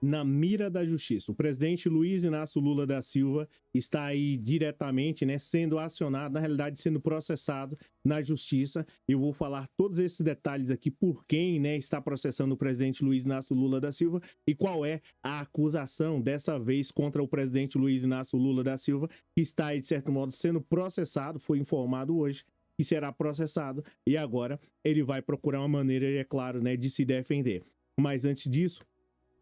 na mira da justiça. O presidente Luiz Inácio Lula da Silva está aí diretamente, né, sendo acionado, na realidade sendo processado na justiça. Eu vou falar todos esses detalhes aqui por quem, né, está processando o presidente Luiz Inácio Lula da Silva e qual é a acusação dessa vez contra o presidente Luiz Inácio Lula da Silva, que está aí de certo modo sendo processado, foi informado hoje que será processado e agora ele vai procurar uma maneira, é claro, né, de se defender. Mas antes disso,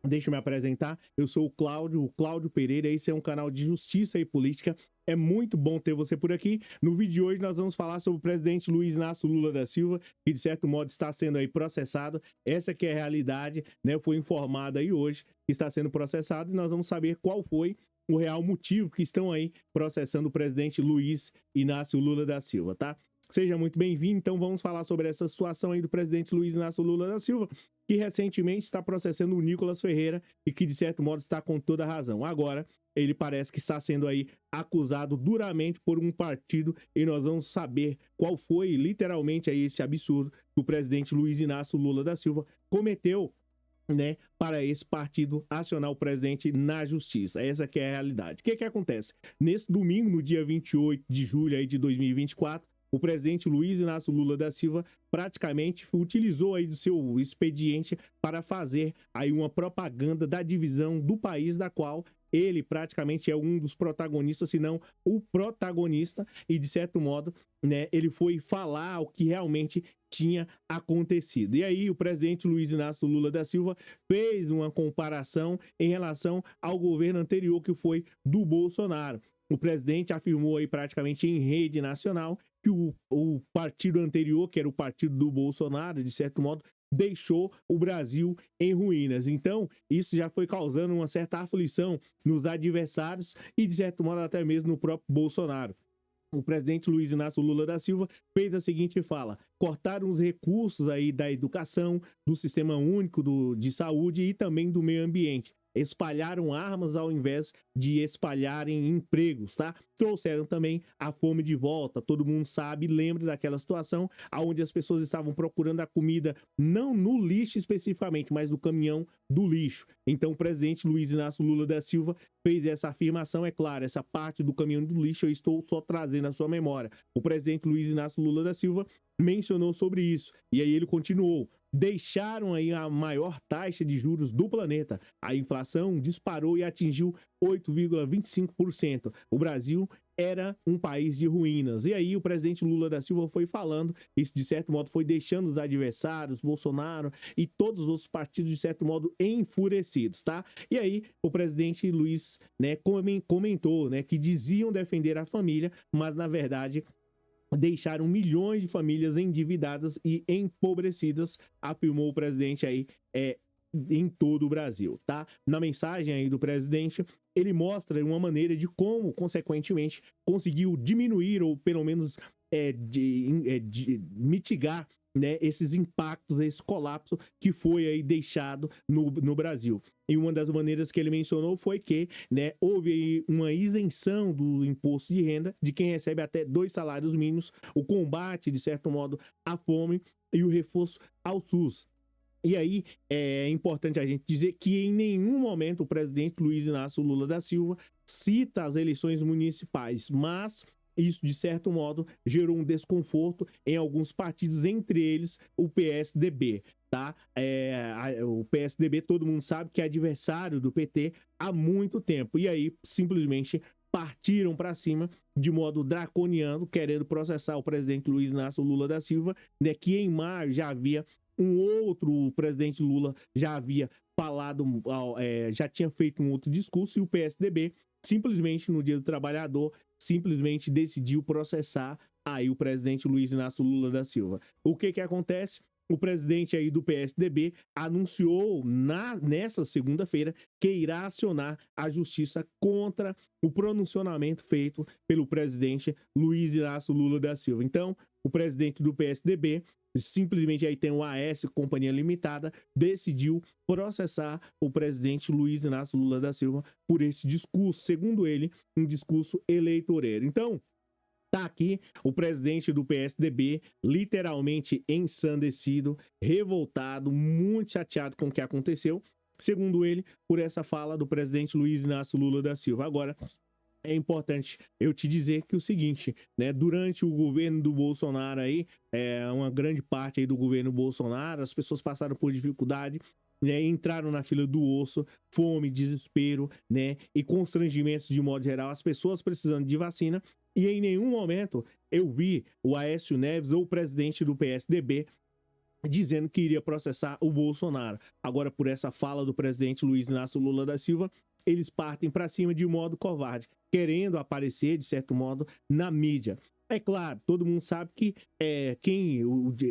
deixa eu me apresentar, eu sou o Cláudio Pereira, esse é um canal de justiça e política, é muito bom ter você por aqui. No vídeo de hoje nós vamos falar sobre o presidente Luiz Inácio Lula da Silva, que de certo modo está sendo aí processado, essa que é a realidade, né, foi informada aí hoje que está sendo processado e nós vamos saber qual foi o real motivo que estão aí processando o presidente Luiz Inácio Lula da Silva, tá? Seja muito bem-vindo, então vamos falar sobre essa situação aí do presidente Luiz Inácio Lula da Silva, que recentemente está processando o Nicolas Ferreira e que de certo modo está com toda a razão. Agora, ele parece que está sendo aí acusado duramente por um partido e nós vamos saber qual foi literalmente aí esse absurdo que o presidente Luiz Inácio Lula da Silva cometeu, né, para esse partido acionar o presidente na justiça. Essa que é a realidade. O que acontece? Nesse domingo, no dia 28 de julho aí de 2024, o presidente Luiz Inácio Lula da Silva praticamente utilizou aí do seu expediente para fazer aí uma propaganda da divisão do país, da qual ele praticamente é um dos protagonistas, se não o protagonista, e de certo modo, né, ele foi falar o que realmente tinha acontecido. E aí o presidente Luiz Inácio Lula da Silva fez uma comparação em relação ao governo anterior, que foi do Bolsonaro. O presidente afirmou aí praticamente em rede nacional que o partido anterior, que era o partido do Bolsonaro, de certo modo, deixou o Brasil em ruínas. Então, isso já foi causando uma certa aflição nos adversários e, de certo modo, até mesmo no próprio Bolsonaro. O presidente Luiz Inácio Lula da Silva fez a seguinte fala: cortaram os recursos aí da educação, do sistema único de saúde e também do meio ambiente. Espalharam armas ao invés de espalharem empregos, tá? Trouxeram também a fome de volta. Todo mundo sabe, lembra daquela situação onde as pessoas estavam procurando a comida não no lixo especificamente, mas no caminhão do lixo. Então o presidente Luiz Inácio Lula da Silva fez essa afirmação, é claro, essa parte do caminhão do lixo eu estou só trazendo à sua memória. O presidente Luiz Inácio Lula da Silva mencionou sobre isso. E aí ele continuou: deixaram aí a maior taxa de juros do planeta. A inflação disparou e atingiu 8,25%. O Brasil era um país de ruínas. E aí o presidente Lula da Silva foi falando, isso de certo modo foi deixando os adversários, Bolsonaro e todos os outros partidos de certo modo enfurecidos, tá? E aí o presidente Luiz, né, comentou, né, que diziam defender a família, mas na verdade deixaram milhões de famílias endividadas e empobrecidas, afirmou o presidente aí em todo o Brasil, tá? Na mensagem aí do presidente, ele mostra uma maneira de como, consequentemente, conseguiu diminuir ou pelo menos mitigar, né, esses impactos, esse colapso que foi aí deixado no Brasil. E uma das maneiras que ele mencionou foi que, né, houve aí uma isenção do imposto de renda de quem recebe até 2 salários mínimos, o combate, de certo modo, à fome e o reforço ao SUS. E aí é importante a gente dizer que em nenhum momento o presidente Luiz Inácio Lula da Silva cita as eleições municipais, mas isso, de certo modo, gerou um desconforto em alguns partidos, entre eles o PSDB, tá? O PSDB, todo mundo sabe que é adversário do PT há muito tempo. E aí, simplesmente, partiram para cima de modo draconiano, querendo processar o presidente Luiz Inácio Lula da Silva, né, que em maio já havia o presidente Lula já havia falado, já tinha feito um outro discurso, e o PSDB simplesmente no Dia do Trabalhador simplesmente decidiu processar aí o presidente Luiz Inácio Lula da Silva. O que acontece? O presidente aí do PSDB anunciou nessa segunda-feira que irá acionar a justiça contra o pronunciamento feito pelo presidente Luiz Inácio Lula da Silva. Então, o presidente do PSDB, simplesmente aí tem o AS, Companhia Limitada, decidiu processar o presidente Luiz Inácio Lula da Silva por esse discurso, segundo ele, um discurso eleitoreiro. Então, tá aqui o presidente do PSDB literalmente ensandecido, revoltado, muito chateado com o que aconteceu. segundo ele, por essa fala do presidente Luiz Inácio Lula da Silva. Agora, é importante eu te dizer que o seguinte, né, durante o governo do Bolsonaro aí, uma grande parte aí do governo Bolsonaro, as pessoas passaram por dificuldade, né, entraram na fila do osso, fome, desespero, né, e constrangimentos de modo geral, as pessoas precisando de vacina, e em nenhum momento eu vi o Aécio Neves ou o presidente do PSDB dizendo que iria processar o Bolsonaro. Agora, por essa fala do presidente Luiz Inácio Lula da Silva, eles partem para cima de modo covarde, querendo aparecer, de certo modo, na mídia. É claro, todo mundo sabe que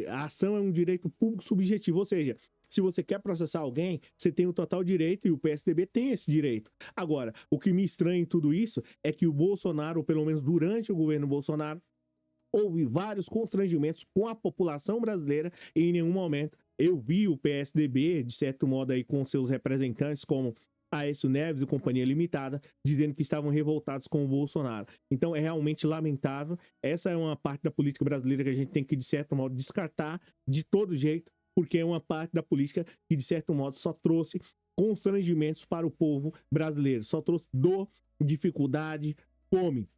a ação é um direito público subjetivo, ou seja, se você quer processar alguém, você tem o total direito e o PSDB tem esse direito. Agora, o que me estranha em tudo isso é que o Bolsonaro, ou pelo menos durante o governo Bolsonaro, houve vários constrangimentos com a população brasileira e em nenhum momento eu vi o PSDB, de certo modo, aí com seus representantes, como Aécio Neves e Companhia Limitada, dizendo que estavam revoltados com o Bolsonaro. Então é realmente lamentável. Essa é uma parte da política brasileira que a gente tem que, de certo modo, descartar de todo jeito, porque é uma parte da política que, de certo modo, só trouxe constrangimentos para o povo brasileiro, só trouxe dor, dificuldade, fome.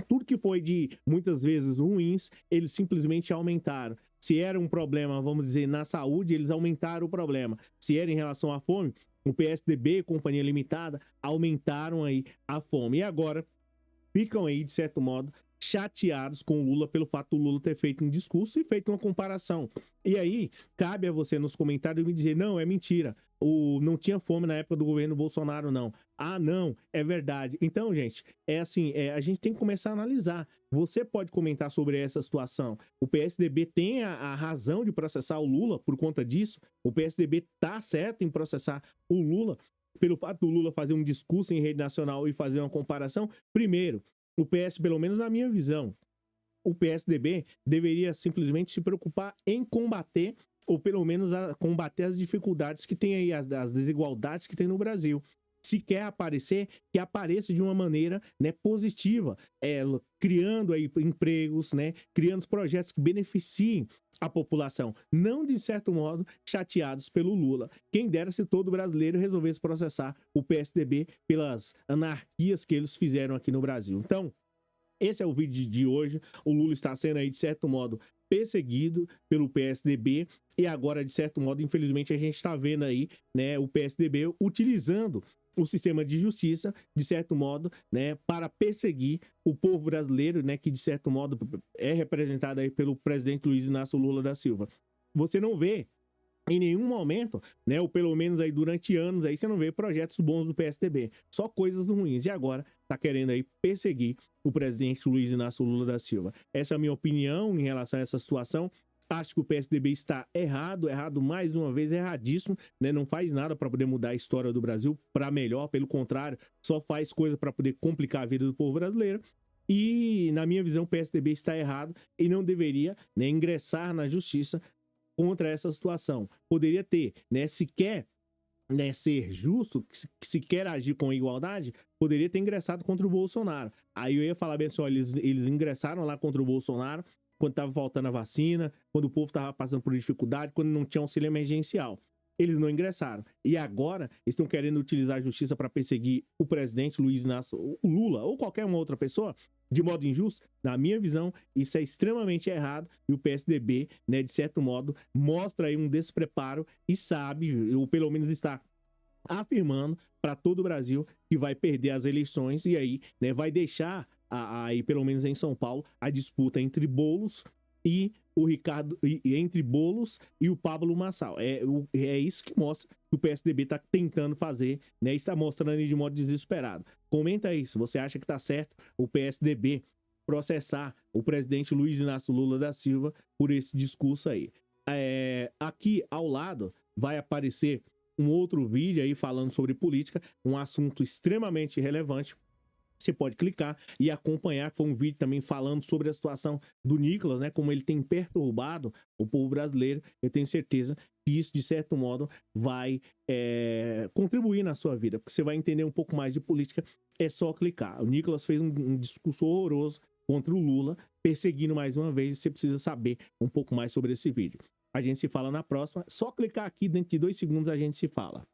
Tudo que foi de, muitas vezes, ruins, eles simplesmente aumentaram. Se era um problema, vamos dizer, na saúde, eles aumentaram o problema. Se era em relação à fome, o PSDB, Companhia Limitada, aumentaram aí a fome. E agora ficam aí, de certo modo, chateados com o Lula pelo fato do Lula ter feito um discurso e feito uma comparação. E aí, cabe a você nos comentários me dizer, não, é mentira, não tinha fome na época do governo Bolsonaro, não. Ah, não, é verdade. Então, gente, é assim, a gente tem que começar a analisar. Você pode comentar sobre essa situação. O PSDB tem a razão de processar o Lula por conta disso. O PSDB tá certo em processar o Lula pelo fato do Lula fazer um discurso em rede nacional e fazer uma comparação. Primeiro, o PS, pelo menos na minha visão, o PSDB deveria simplesmente se preocupar em combater, ou pelo menos combater as dificuldades que tem aí, as desigualdades que tem no Brasil. Se quer aparecer, que apareça de uma maneira, né, positiva, criando aí empregos, né, criando projetos que beneficiem a população, não de certo modo chateados pelo Lula. Quem dera se todo brasileiro resolvesse processar o PSDB pelas anarquias que eles fizeram aqui no Brasil. Então, esse é o vídeo de hoje. O Lula está sendo aí, de certo modo, perseguido pelo PSDB e agora, de certo modo, infelizmente, a gente está vendo aí, né, o PSDB utilizando o sistema de justiça, de certo modo, né, para perseguir o povo brasileiro, né, que de certo modo é representado aí pelo presidente Luiz Inácio Lula da Silva. Você não vê em nenhum momento, né, ou pelo menos aí durante anos aí, você não vê projetos bons do PSDB, só coisas ruins. E agora tá querendo aí perseguir o presidente Luiz Inácio Lula da Silva. Essa é a minha opinião em relação a essa situação. Acho que o PSDB está errado mais uma vez, erradíssimo, né? Não faz nada para poder mudar a história do Brasil para melhor, pelo contrário, só faz coisa para poder complicar a vida do povo brasileiro. E, na minha visão, o PSDB está errado e não deveria, né, ingressar na justiça contra essa situação. Poderia ter, né, se quer, né, ser justo, se quer agir com igualdade, poderia ter ingressado contra o Bolsonaro. Aí eu ia falar bem assim, ó, eles ingressaram lá contra o Bolsonaro quando estava faltando a vacina, quando o povo estava passando por dificuldade, quando não tinha auxílio emergencial. Eles não ingressaram. E agora estão querendo utilizar a justiça para perseguir o presidente Luiz Inácio Lula ou qualquer uma outra pessoa de modo injusto. Na minha visão, isso é extremamente errado e o PSDB, né, de certo modo, mostra aí um despreparo e sabe, ou pelo menos está afirmando para todo o Brasil que vai perder as eleições e aí, né, vai deixar aí, pelo menos em São Paulo, a disputa entre Boulos e o Ricardo, entre Boulos e o Pablo Marçal. É isso que mostra que o PSDB está tentando fazer, né? Está mostrando de modo desesperado. Comenta aí se você acha que está certo o PSDB processar o presidente Luiz Inácio Lula da Silva por esse discurso aí. Aqui ao lado vai aparecer um outro vídeo aí falando sobre política, um assunto extremamente relevante. Você pode clicar e acompanhar, que foi um vídeo também falando sobre a situação do Nicolas, né? Como ele tem perturbado o povo brasileiro. Eu tenho certeza que isso, de certo modo, vai contribuir na sua vida, porque você vai entender um pouco mais de política, é só clicar. O Nicolas fez um discurso horroroso contra o Lula, perseguindo mais uma vez, e você precisa saber um pouco mais sobre esse vídeo. A gente se fala na próxima. Só clicar aqui, dentro de 2 segundos a gente se fala.